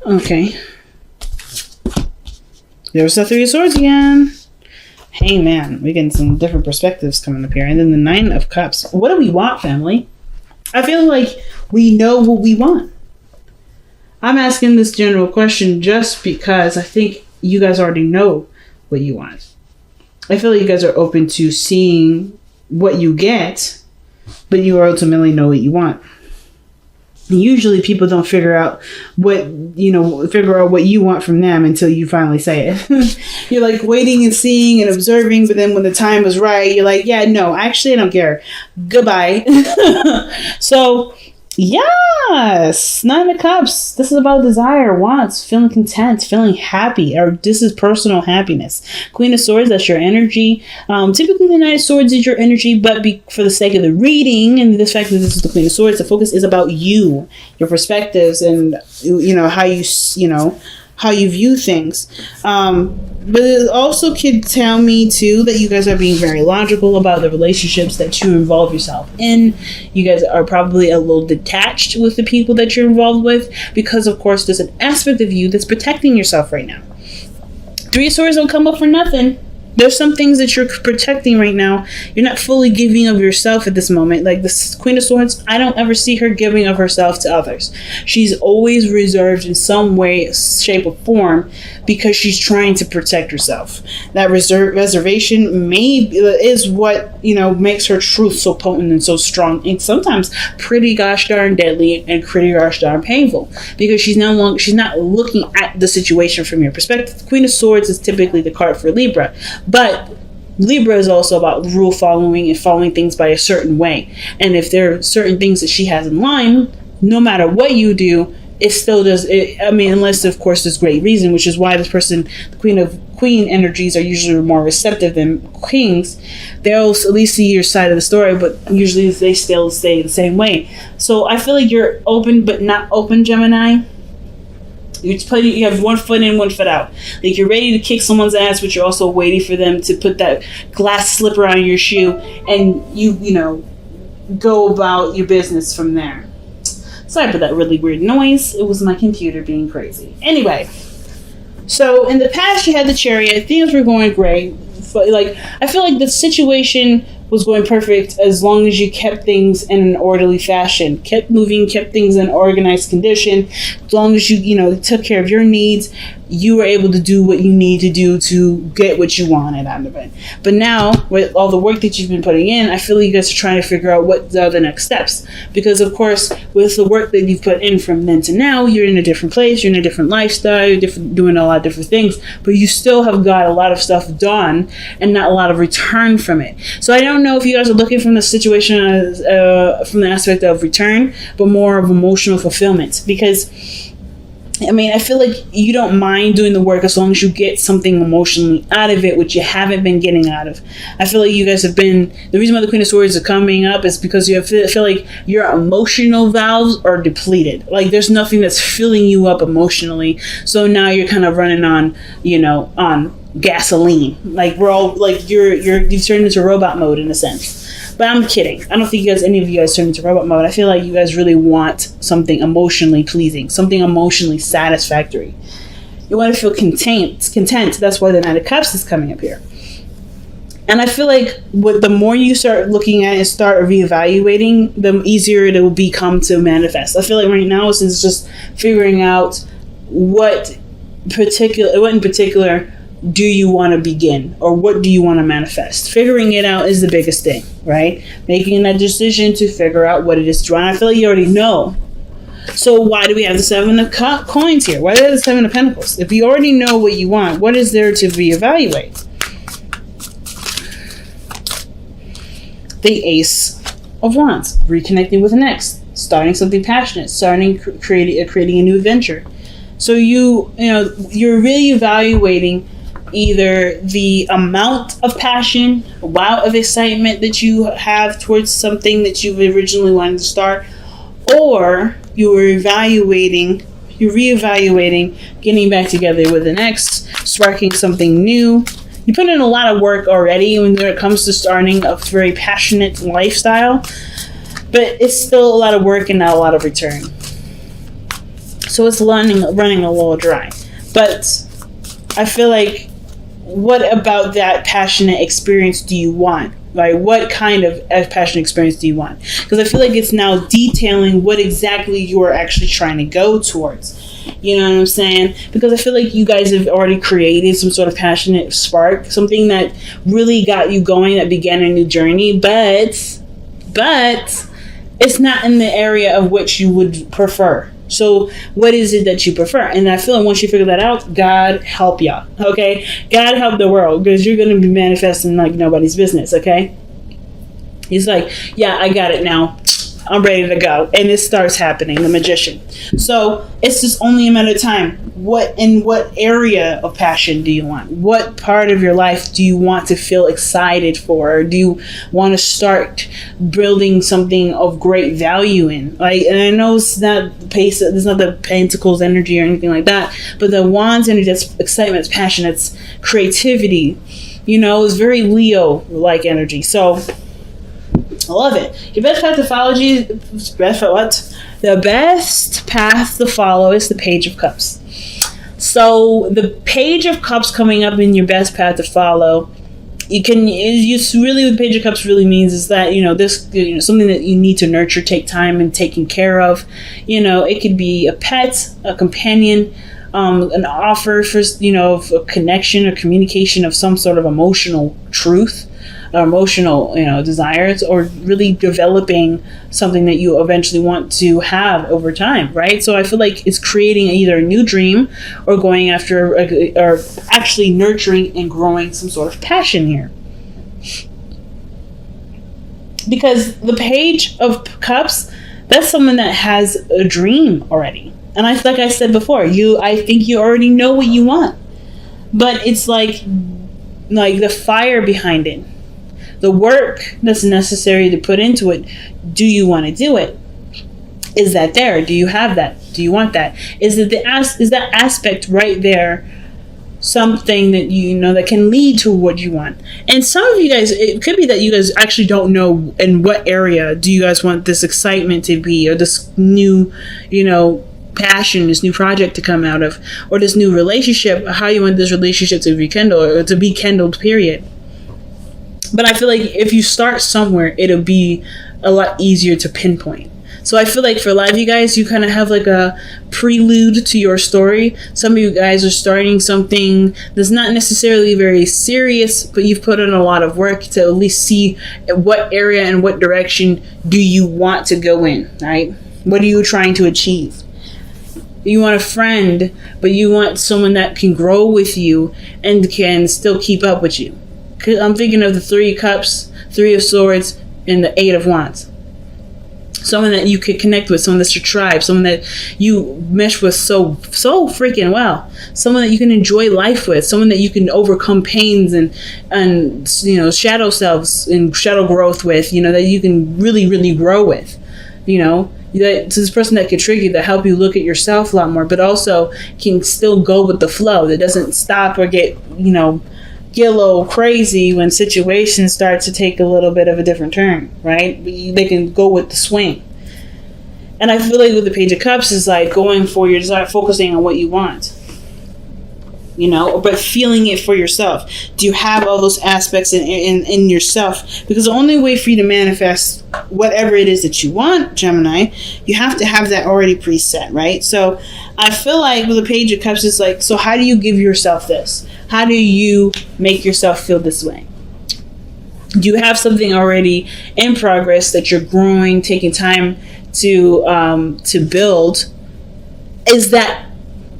Okay. There's the Three of Swords again. Hey, man. We're getting some different perspectives coming up here. And then the Nine of Cups. What do we want, family? I feel like we know what we want. I'm asking this general question just because I think you guys already know what you want. I feel like you guys are open to seeing what you get, but you ultimately know what you want. And usually people don't figure out what you want from them until you finally say it. You're like waiting and seeing and observing, but then when the time is right, you're like, yeah, no, actually I don't care. Goodbye. So yes, Nine of Cups. This is about desire, wants, feeling content, feeling happy, or this is personal happiness. Queen of Swords, that's your energy. Typically the Knight of Swords is your energy, but for the sake of the reading and the fact that this is the Queen of Swords, the focus is about you, your perspectives, and how you view things. But it also could tell me too that you guys are being very logical about the relationships that you involve yourself in. You guys are probably a little detached with the people that you're involved with because, of course, there's an aspect of you that's protecting yourself right now. Three of Swords don't come up for nothing. There's some things that you're protecting right now. You're not fully giving of yourself at this moment. Like this Queen of Swords, I don't ever see her giving of herself to others. She's always reserved in some way, shape, or form because she's trying to protect herself. That reservation is what makes her truth so potent and so strong, and sometimes pretty gosh darn deadly and pretty gosh darn painful because she's not looking at the situation from your perspective. The Queen of Swords is typically the card for Libra. But Libra is also about rule following and following things by a certain way. And if there are certain things that she has in line, no matter what you do, it still does. Unless, of course, there's great reason, which is why this person, the Queen energies are usually more receptive than Kings. They'll at least see your side of the story, but usually they still stay the same way. So I feel like you're open but not open, Gemini. You have one foot in, one foot out. Like you're ready to kick someone's ass, but you're also waiting for them to put that glass slipper on your shoe, and you go about your business from there. Sorry for that really weird noise. It was my computer being crazy. Anyway, so in the past you had the Chariot. Things were going great. But I feel like the situation was going perfect as long as you kept things in an orderly fashion, kept moving, kept things in organized condition. As long as you took care of your needs, you were able to do what you need to do to get what you wanted out of it. But now, with all the work that you've been putting in, I feel like you guys are trying to figure out what are the next steps. Because, of course, with the work that you've put in from then to now, you're in a different place, you're in a different lifestyle, you're doing a lot of different things, but you still have got a lot of stuff done and not a lot of return from it. So I don't know if you guys are looking from the situation as, from the aspect of return, but more of emotional fulfillment. Because I feel like you don't mind doing the work as long as you get something emotionally out of it, which you haven't been getting out of. I feel like you guys have been, the reason why the Queen of Swords is coming up is because you feel like your emotional valves are depleted. Like there's nothing that's filling you up emotionally. So now you're kind of running on, on gasoline. Like we're all like, you've turned into robot mode in a sense. But I'm kidding. I don't think any of you guys turned into robot mode. I feel like you guys really want something emotionally pleasing, something emotionally satisfactory. You want to feel content. That's why the Knight of Cups is coming up here. And I feel like the more you start looking at and start reevaluating, the easier it will become to manifest. I feel like right now, since it's just figuring out what in particular do you want to begin, or what do you want to manifest? Figuring it out is the biggest thing, right? Making that decision to figure out what it is to run. I feel like you already know. So why do we have the Seven of Coins here? Why do we have the Seven of Pentacles? If you already know what you want, what is there to reevaluate? The Ace of Wands, reconnecting with an ex, starting something passionate, creating a new adventure. So you're really evaluating either the amount of passion, of excitement that you have towards something that you originally wanted to start, or you're reevaluating, getting back together with an ex, sparking something new. You put in a lot of work already when it comes to starting a very passionate lifestyle, but it's still a lot of work and not a lot of return. So it's running a little dry. But I feel like, what about that passionate experience do you want? Like, what kind of passionate experience do you want? Because I feel like it's now detailing what exactly you are actually trying to go towards. You know what I'm saying? Because I feel like you guys have already created some sort of passionate spark, something that really got you going, that began a new journey, but it's not in the area of which you would prefer. So what is it that you prefer? And I feel like once you figure that out, God help y'all, okay? God help the world, because you're going to be manifesting like nobody's business, okay? He's like, yeah, I got it now. I'm ready to go. And it starts happening, the magician. So it's just only a matter of time. What area of passion do you want? What part of your life do you want to feel excited for? Or do you want to start building something of great value in? Like, and I know it's not the pace, it's not the Pentacles energy or anything like that, but the Wands energy, that's excitement, it's passion, it's creativity. You know, it's very Leo-like energy. So I love it. Your best path to follow, the best path to follow is the Page of Cups. So the Page of Cups coming up in your best path to follow, what the Page of Cups really means is that, this, something that you need to nurture, take time and taking care of. It could be a pet, a companion, an offer for, of a connection or communication of some sort of emotional truth, emotional, desires, or really developing something that you eventually want to have over time, right? So I feel like it's creating either a new dream or going after, or actually nurturing and growing some sort of passion here. Because the Page of Cups, that's someone that has a dream already. And like I said before, I think you already know what you want. But it's like the fire behind it. The work that's necessary to put into it. Do you want to do it? Is that there? Do you have that? Do you want that? Is that aspect right there something that that can lead to what you want? And some of you guys, it could be that you guys actually don't know in what area do you guys want this excitement to be, or this new, passion, this new project to come out of, or this new relationship, how you want this relationship to rekindle, or to be kindled, period. But I feel like if you start somewhere, it'll be a lot easier to pinpoint. So I feel like for a lot of you guys, you kind of have like a prelude to your story. Some of you guys are starting something that's not necessarily very serious, but you've put in a lot of work to at least see what area and what direction do you want to go in, right? What are you trying to achieve? You want a friend, but you want someone that can grow with you and can still keep up with you. I'm thinking of the 3 Cups, 3 of Swords, and the 8 of Wands. Someone that you could connect with, someone that's your tribe, someone that you mesh with so freaking well. Someone that you can enjoy life with, someone that you can overcome pains and shadow selves and shadow growth with, that you can really, really grow with. It's this person that can trigger you, that help you look at yourself a lot more, but also can still go with the flow, that doesn't stop or get a little crazy when situations start to take a little bit of a different turn, right? They can go with the swing. And I feel like with the Page of Cups is like going for your desire, focusing on what you want, but feeling it for yourself. Do you have all those aspects in yourself? Because the only way for you to manifest whatever it is that you want, Gemini, you have to have that already preset, right? So I feel like with the Page of Cups, it's like, so how do you give yourself this? How do you make yourself feel this way? Do you have something already in progress that you're growing, taking time to build? Is that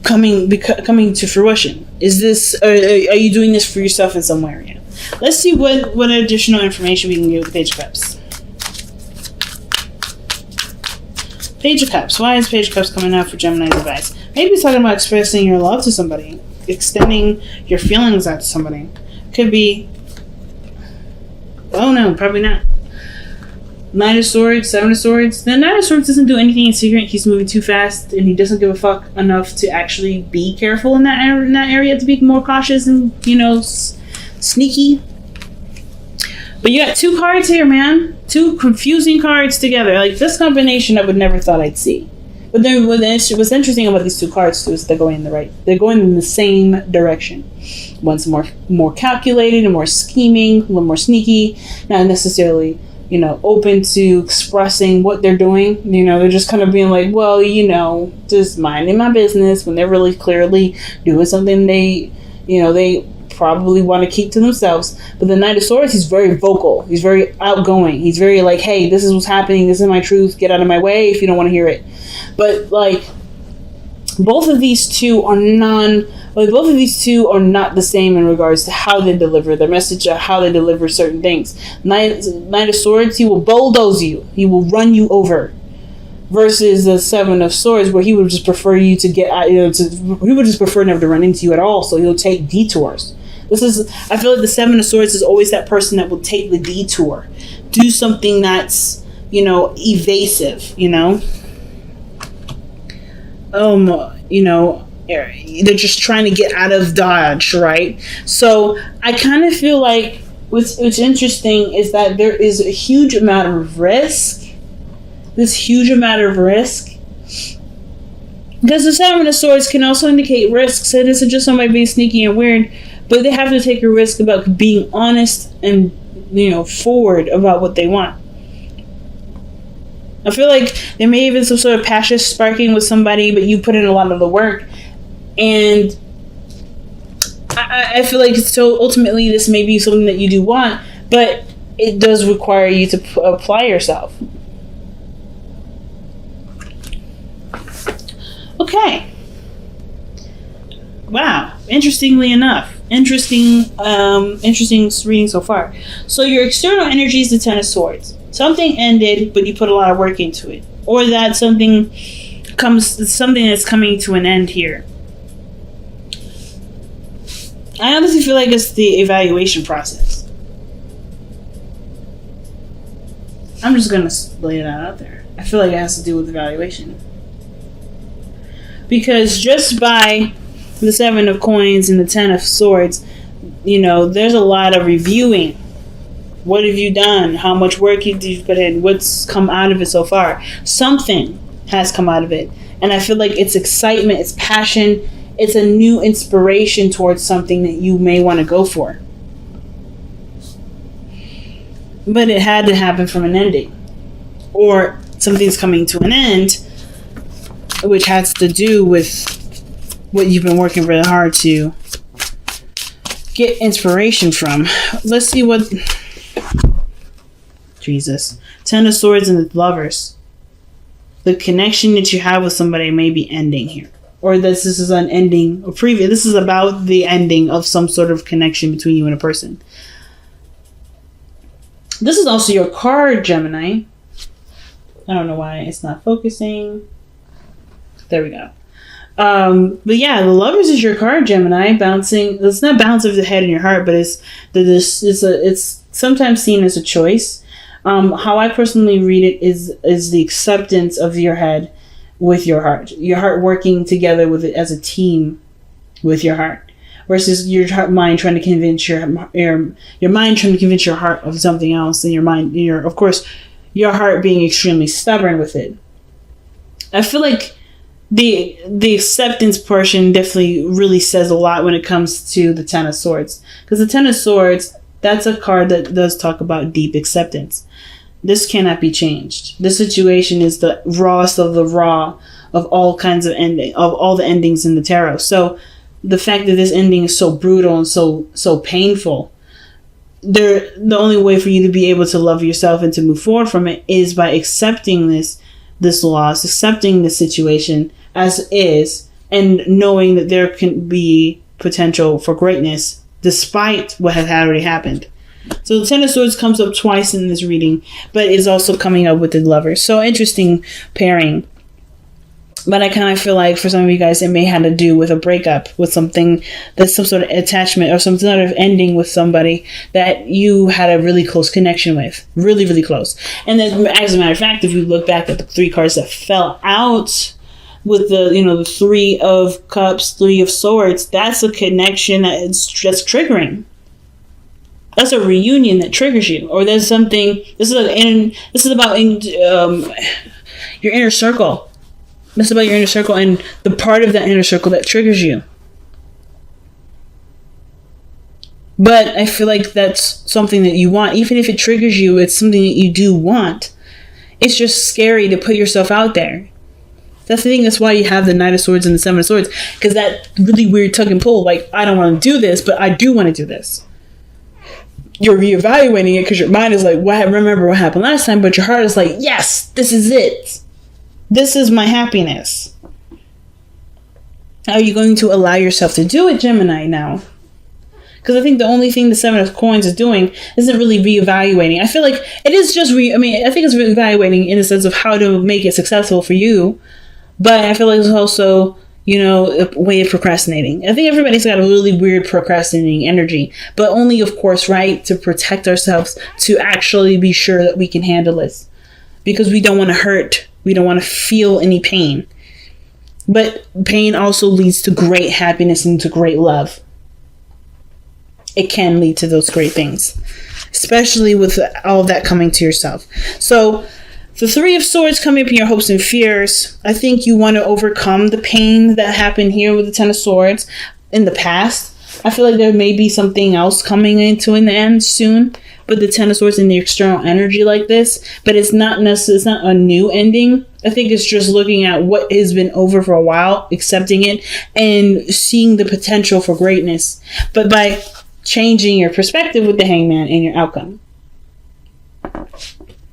coming to fruition? Is this are you doing this for yourself in some area? Let's see what additional information we can get with the Page of Cups. Page of Cups. Why is Page of Cups coming out for Gemini's advice? Maybe it's talking about expressing your love to somebody, extending your feelings out to somebody. Could be. Oh no, probably not. Knight of Swords, 7 of Swords. The Knight of Swords doesn't do anything in secret. He's moving too fast, and he doesn't give a fuck enough to actually be careful in that area, to be more cautious and sneaky. But you got 2 cards here, man. 2 confusing cards together. Like, this combination I would never thought I'd see. But then what's interesting about these two cards too is they're going in the same direction. One's more calculated and more scheming, a little more sneaky, not necessarily, open to expressing what they're doing. They're just kind of being like, well, just minding my business, when they're really clearly doing something they probably want to keep to themselves. But the Knight of Swords, he's very vocal. He's very outgoing. He's very like, hey, this is what's happening. This is my truth. Get out of my way if you don't want to hear it. But both of these two are not the same in regards to how they deliver their message or how they deliver certain things. Knight of Swords, he will bulldoze you. He will run you over. Versus the Seven of Swords, where he would just prefer you to he would just prefer never to run into you at all. So he'll take detours. I feel like the Seven of Swords is always that person that will take the detour, do something that's, evasive, they're just trying to get out of Dodge, right? So I kind of feel like what's interesting is that there is a huge amount of risk. This huge amount of risk. Because the Seven of Swords can also indicate risk. So this is just somebody being sneaky and weird. But they have to take a risk about being honest and, forward about what they want. I feel like there may have been some sort of passion sparking with somebody, but you put in a lot of the work. And I feel like so ultimately this may be something that you do want, but it does require you to apply yourself. Okay. Wow. Interestingly enough. Interesting reading so far. So your external energy is the Ten of Swords. Something ended, but you put a lot of work into it. Or that something that's coming to an end here. I honestly feel like it's the evaluation process. I'm just going to lay that out there. I feel like it has to do with evaluation. Because just by the Seven of Coins and the Ten of Swords, there's a lot of reviewing. What have you done? How much work did you put in? What's come out of it so far? Something has come out of it. And I feel like it's excitement, it's passion, it's a new inspiration towards something that you may want to go for. But it had to happen from an ending. Or something's coming to an end, which has to do with what you've been working really hard to get inspiration from. Let's see what... Jesus. Ten of Swords and the Lovers. The connection that you have with somebody may be ending here. Or this is an ending. This is about the ending of some sort of connection between you and a person. This is also your card, Gemini. I don't know why it's not focusing. There we go. But yeah, the Lovers is your card, Gemini. Bouncing. It's not bounce of the head and your heart, but it's sometimes seen as a choice. How I personally read it is the acceptance of your head with your heart working together with it as a team with your heart, versus your mind trying to convince your mind trying to convince your heart of something else, and of course your heart being extremely stubborn with it. I feel like the acceptance portion definitely really says a lot when it comes to the Ten of Swords, because the Ten of Swords, that's a card that does talk about deep acceptance. This cannot be changed. This situation is the rawest of the raw of all kinds of all the endings in the tarot. So the fact that this ending is so brutal and so painful, the only way for you to be able to love yourself and to move forward from it is by accepting this loss, accepting the situation as is, and knowing that there can be potential for greatness despite what has already happened. So the Ten of Swords comes up twice in this reading, but is also coming up with the Lovers. So interesting pairing. But I kind of feel like for some of you guys, it may have to do with a breakup, with something that's some sort of attachment or some sort of ending with somebody that you had a really close connection with. Really, really close. And then, as a matter of fact, if we look back at the three cards that fell out with the Three of Cups, Three of Swords, that's a connection that's triggering. That's a reunion that triggers you, or there's something. This is about your inner circle. That's about your inner circle and the part of that inner circle that triggers you. But I feel like that's something that you want. Even if it triggers you, it's something that you do want. It's just scary to put yourself out there. That's the thing. That's why you have the Knight of Swords and the Seven of Swords. Because that really weird tug and pull. Like, I don't want to do this, but I do want to do this. You're reevaluating it because your mind is like, "What? Remember what happened last time?" But your heart is like, "Yes, this is it. This is my happiness." Are you going to allow yourself to do it, Gemini, now? Because I think the only thing the Seven of Coins is doing isn't really reevaluating. I feel like it is just I think it's reevaluating in the sense of how to make it successful for you. But I feel like it's also, a way of procrastinating. I think everybody's got a really weird procrastinating energy. But only, of course, right, to protect ourselves, to actually be sure that we can handle this. Because we don't want to hurt. We don't want to feel any pain. But pain also leads to great happiness and to great love. It can lead to those great things, especially with all of that coming to yourself. So the Three of Swords coming up in your hopes and fears. I think you want to overcome the pain that happened here with the Ten of Swords in the past. I feel like there may be something else coming into an end soon, but the Ten of Swords in the external energy like this, but it's not necessarily, it's not a new ending. I think it's just looking at what has been over for a while, accepting it, and seeing the potential for greatness. But by changing your perspective with the Hangman and your outcome.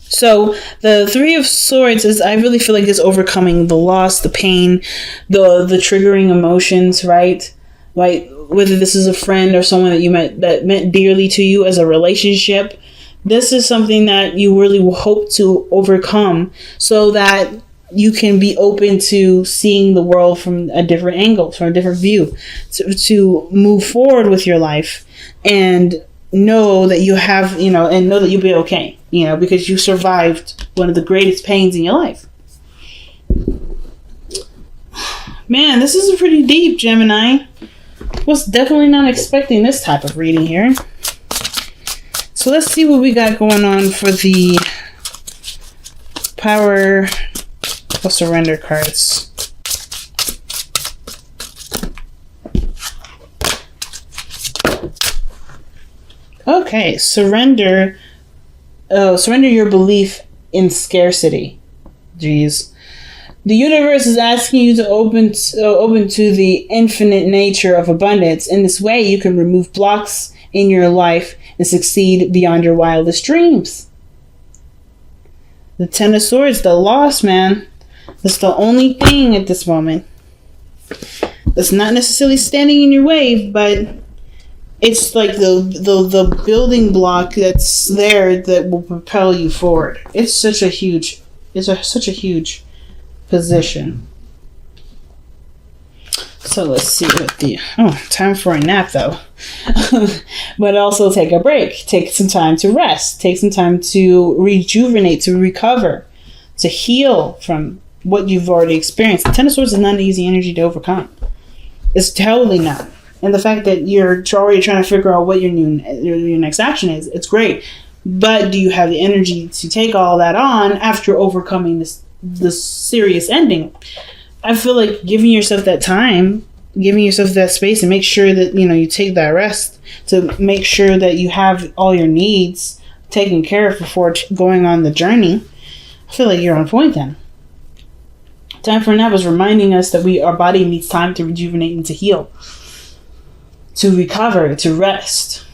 So the Three of Swords is, I really feel like, is overcoming the loss, the pain, the triggering emotions, right? Like whether this is a friend or someone that you met that meant dearly to you as a relationship. This is something that you really hope to overcome so that you can be open to seeing the world from a different angle, from a different view, to move forward with your life and know that you have, and know that you'll be okay, because you survived one of the greatest pains in your life. Man, this is pretty deep, Gemini. Was definitely not expecting this type of reading here. So let's see what we got going on for the Power of Surrender cards. Okay, surrender your belief in scarcity. Jeez. The universe is asking you to open to the infinite nature of abundance. In this way, you can remove blocks in your life and succeed beyond your wildest dreams. The Ten of Swords, the loss, man. That's the only thing at this moment that's not necessarily standing in your way, but it's like the building block that's there that will propel you forward. It's such a huge position. So let's see what time for a nap though. But also take a break. Take some time to rest. Take some time to rejuvenate, to recover, to heal from what you've already experienced. The Ten of Swords is not an easy energy to overcome. It's totally not. And the fact that you're already trying to figure out what your next action is, it's great. But do you have the energy to take all that on after overcoming this serious ending? I feel like giving yourself that time, giving yourself that space, and make sure that you take that rest to make sure that you have all your needs taken care of before going on the journey. I feel like you're on point then. Time for a nap is reminding us that our body needs time to rejuvenate and to heal, to recover, to rest.